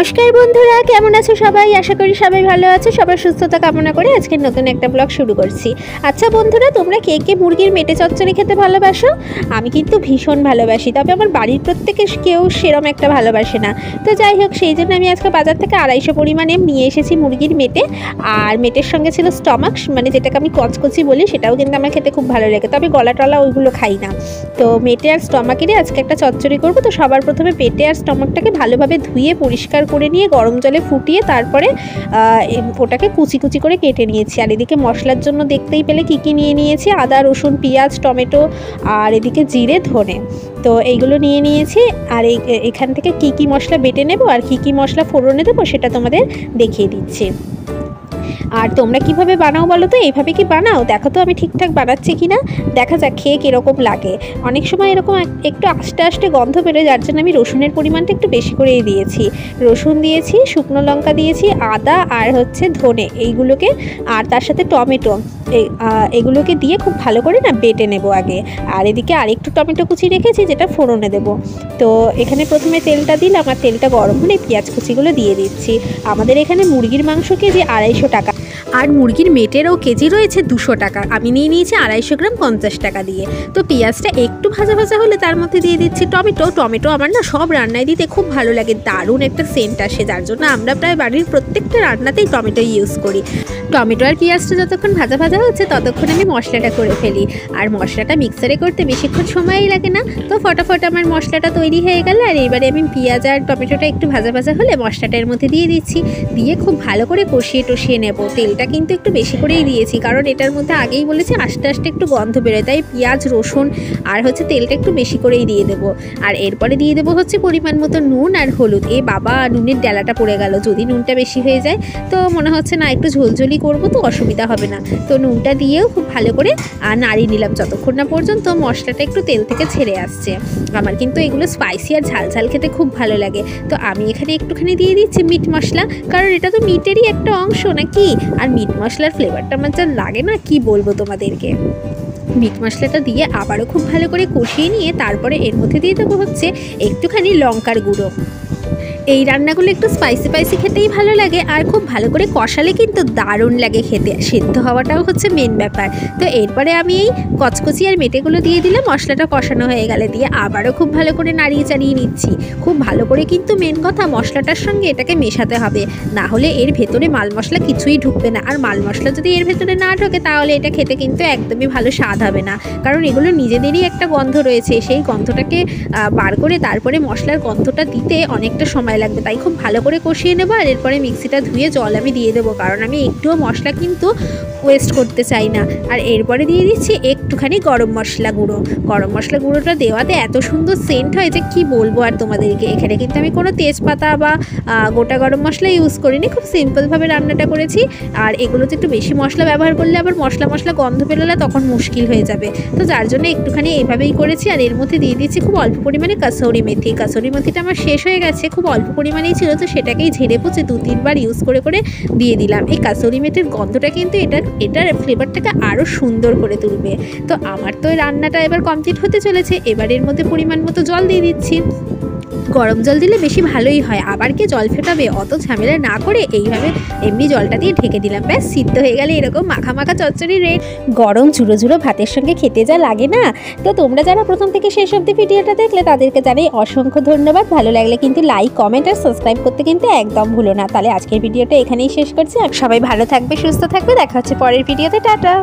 নমস্কার বন্ধুরা, কেমন আছো সবাই? আশা করি সবাই ভালো আছো। সবার সুস্থতা কামনা করে আজকে নতুন একটা ব্লগ শুরু করছি। আচ্ছা বন্ধুরা, তোমরা কে কে মুরগির মেটে চচ্চড়ি খেতে ভালোবাসো? আমি কিন্তু ভীষণ ভালোবাসি, তবে আমার বাড়ির প্রত্যেকে কেউ সেরম একটা ভালোবাসে না। তো যাই হোক, সেই জন্য আমি আজকে বাজার থেকে 250 পরিমাণে নিয়ে এসেছি মুরগির মেটে। আর মেটের সঙ্গে ছিল স্টমাক, মানে যেটাকে আমি কচকচি বলি, সেটাও কিন্তু আমার খেতে খুব ভালো লাগে, তবে গলা টলা ওইগুলো খাই না। তো মেটে আর স্টমাকেরই আজকে একটা চচ্চড়ি করবো। তো সবার প্রথমে পেটে আর স্টমাকটাকে ভালোভাবে ধুয়ে পরিষ্কার করে নিয়ে গরম জলে ফুটিয়ে তারপরে ওটাকে কুচি কুচি করে কেটে নিয়েছি। আর এদিকে মশলার জন্য দেখতেই পেলে কী কী নিয়ে নিয়েছি: আদা, রসুন, পেঁয়াজ, টমেটো, আর এদিকে জিরে, ধনে। তো এইগুলো নিয়ে নিয়েছি। আর এখান থেকে কী কী মশলা বেটে নেব আর কী কী মশলা ফোড়নে দেবো সেটা তোমাদের দেখিয়ে দিচ্ছি। আর তোমরা কিভাবে বানাও বলো তো? এইভাবে কি বানাও? দেখো তো আমি ঠিকঠাক বানাচ্ছি কি না, দেখা যাক খেয়ে কীরকম লাগে। অনেক সময় এরকম একটু আস্তে আস্তে গন্ধ বেরোয়, যার জন্য আমি রসুনের পরিমাণটা একটু বেশি করেই দিয়েছি। রসুন দিয়েছি, শুকনো লঙ্কা দিয়েছি, আদা আর ধনে, এইগুলোকে, আর তার সাথে টমেটো, এগুলোকে দিয়ে খুব ভালো করে বেটে নেব আগে। আর এদিকে আরেকটু টমেটো কুচি রেখেছি, যেটা ফোড়নে দেব। তো এখানে প্রথমে তেলটা দিলাম, আর তেলটা গরম হলে পেঁয়াজ কুচিগুলো দিয়ে দিচ্ছি। আমাদের এখানে মুরগির মাংস কেজি 250 টাকা, আর মুরগির মেটেরও কেজি রয়েছে 200 টাকা। আমি নিয়ে নিয়েছি 250 গ্রাম 50 টাকা দিয়ে। তো পেঁয়াজটা একটু ভাজা ভাজা হলে তার মধ্যে দিয়ে দিচ্ছি টমেটো। আমার না সব রান্নায় দিতে খুব ভালো লাগে, দারুণ একটা সেন্ট আসে, যার জন্য আমরা প্রায় বাড়ির প্রত্যেকটা রান্নাতেই টমেটো ইউজ করি। টমেটো আর পেঁয়াজটা যতক্ষণ ভাজা ভাজা হচ্ছে ততক্ষণ আমি মশলাটা করে ফেলি। আর মশলাটা মিক্সারে করতে বেশিক্ষণ সময়ই লাগে না। তো ফটাফট আমার মশলাটা তৈরি হয়ে গেল। আর এবারে আমি পেঁয়াজ আর টমেটোটা একটু ভাজা ভাজা হলে মশলাটা এর মধ্যে দিয়ে দিচ্ছি, দিয়ে খুব ভালো করে কষিয়ে টষিয়ে নেব। তেলটা কিন্তু একটু বেশি করেই দিয়েছি, কারণ এটার মধ্যে আগেই বলেছি আস্তে আস্তে একটু গন্ধ বেরোয়, তাই পেঁয়াজ, রসুন আর তেলটা একটু বেশি করেই দিয়ে দেবো। আর এরপরে দিয়ে দেবো পরিমাণ মতো নুন আর হলুদ। বাবা, নুনের ডেলাটা পড়ে গেল। যদি নুনটা বেশি হয়ে যায় তো মনে হচ্ছে না একটু ঝোলঝোলি করবো, তো অসুবিধা হবে না। তো নুনটা দিয়েও খুব ভালো করে নাড়িয়ে নিলাম যতক্ষণ না পর্যন্ত মশলাটা একটু তেল থেকে ছেড়ে আসছে। আমার কিন্তু এগুলো স্পাইসি আর ঝাল ঝাল খেতে খুব ভালো লাগে। তো আমি এখানে একটুখানি দিয়ে দিচ্ছি মিট মশলা, কারণ এটা তো মিটেরই একটা অংশ নাকি। আর মিট মশলার ফ্লেভারটা আমার যা লাগে না, কি বলবো তোমাদেরকে। মিট মশলাটা দিয়ে আবারও খুব ভালো করে কষিয়ে নিয়ে তারপরে এর মধ্যে দিয়ে দেবো একটুখানি লঙ্কার গুঁড়ো। এই রান্নাগুলো একটু স্পাইসি খেতেই ভালো লাগে, আর খুব ভালো করে কষালে কিন্তু দারুণ লাগে খেতে। সেদ্ধ হওয়াটাও মেন ব্যাপার। তো এরপরে আমি এই কচকচি আর মেটেগুলো দিয়ে দিলাম। মশলাটা কষানো হয়ে গেলে দিয়ে আবারও খুব ভালো করে নাড়িয়ে চাড়িয়ে নিচ্ছি। খুব ভালো করে কিন্তু মেন কথা মশলাটার সঙ্গে এটাকে মেশাতে হবে, না হলে এর ভেতরে মাল মশলা কিছুই ঢুকবে না। আর মাল মশলা যদি এর ভেতরে না ঢোকে তাহলে এটা খেতে কিন্তু একদমই ভালো স্বাদ হবে না, কারণ এগুলো নিজেদেরই একটা গন্ধ রয়েছে। সেই গন্ধটাকে বার করে তারপরে মশলার গন্ধটা দিতে অনেকটা সময় লাগবে, তাই খুব ভালো করে কষিয়ে নেবো। আর এরপরে মিক্সিটা ধুয়ে জল আমি দিয়ে দেবো, কারণ আমি একটুও মশলা কিন্তু ওয়েস্ট করতে চাই না। আর এরপরে দিয়ে দিচ্ছি একটুখানি গরম মশলা গুঁড়োটা দেওয়াতে এত সুন্দর সেন্ট হয় যে কি বলবো আর তোমাদেরকে। এখানে কিন্তু আমি কোনো তেজপাতা বা গোটা গরম মশলা ইউজ করিনি, খুব সিম্পলভাবে রান্নাটা করেছি। আর এগুলোতে একটু বেশি মশলা ব্যবহার করলে আবার মশলা গন্ধ বেরোলে তখন মুশকিল হয়ে যাবে, তো যার জন্য একটুখানি এইভাবেই করেছি। আর এর মধ্যে দিয়ে দিচ্ছি খুব অল্প পরিমাণে কাসুরি মেথিটা আমার শেষ হয়ে গেছে, খুব অল্প পরিমাণেই ছিল, তো সেটাকেই ঝেড়ে পুছে 2-3 বার ইউজ করে দিয়ে দিলাম। এই কাসুরি মেথির গন্ধটা কিন্তু এটার ফ্লেভারটাকে আরও সুন্দর করে তুলবে। তো আমার তো রান্নাটা এবার কমপ্লিট হতে চলেছে। এবার এর মধ্যে পরিমাণ মতো জল দিয়ে দিচ্ছি। গরম জল দিলে বেশি ভালোই হয়, আবার কি জল ফেটাবে, অত ঝামেলা না করে এইভাবে এমনি জলটা দিয়ে ঢেকে দিলাম। ব্যাস, সিদ্ধ হয়ে গেলে এরকম মাখা মাখা চচ্চড়ি রেডি। গরম ঝুড়ো ঝুড়ো ভাতের সঙ্গে খেতে যা লাগে না। তো তোমরা যারা প্রথম থেকে শেষ অবধি ভিডিওটা দেখলে তাদেরকে জানাই অসংখ্য ধন্যবাদ। ভালো লাগলে কিন্তু লাইক, কমেন্ট আর সাবস্ক্রাইব করতে কিন্তু একদম ভুলো না। তাহলে আজকের ভিডিওটা এখানেই শেষ করছি। সবাই ভালো থাকবে, সুস্থ থাকবে, দেখা হচ্ছে পরের ভিডিওতে। টাটা।